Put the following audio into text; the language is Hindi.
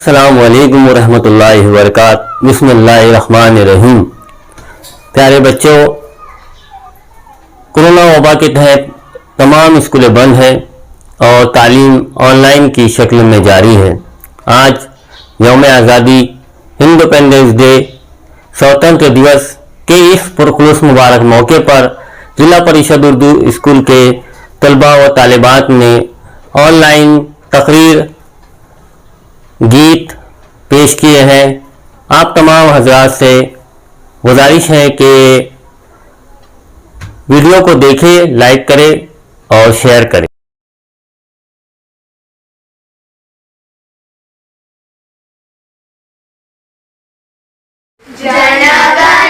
अस्सलामु अलैकुम वरहमतुल्लाहि वबरकातुहू। बिस्मिल्लाहिर्रहमानिर्रहीम। प्यारे बच्चों, कोरोना वबा के तहत तमाम स्कूलें बंद हैं और तालीम ऑनलाइन की शक्ल में जारी है। आज यौम आज़ादी, इंडिपेंडेंस डे, स्वतंत्र दिवस के इस पुरखुलूस मुबारक मौके पर जिला परिषद उर्दू स्कूल के तलबा व तालिबात ने ऑनलाइन तकरीर, गीत पेश किए हैं। आप तमाम हजरात से गुजारिश है कि वीडियो को देखें, लाइक करें और शेयर करें। जनगण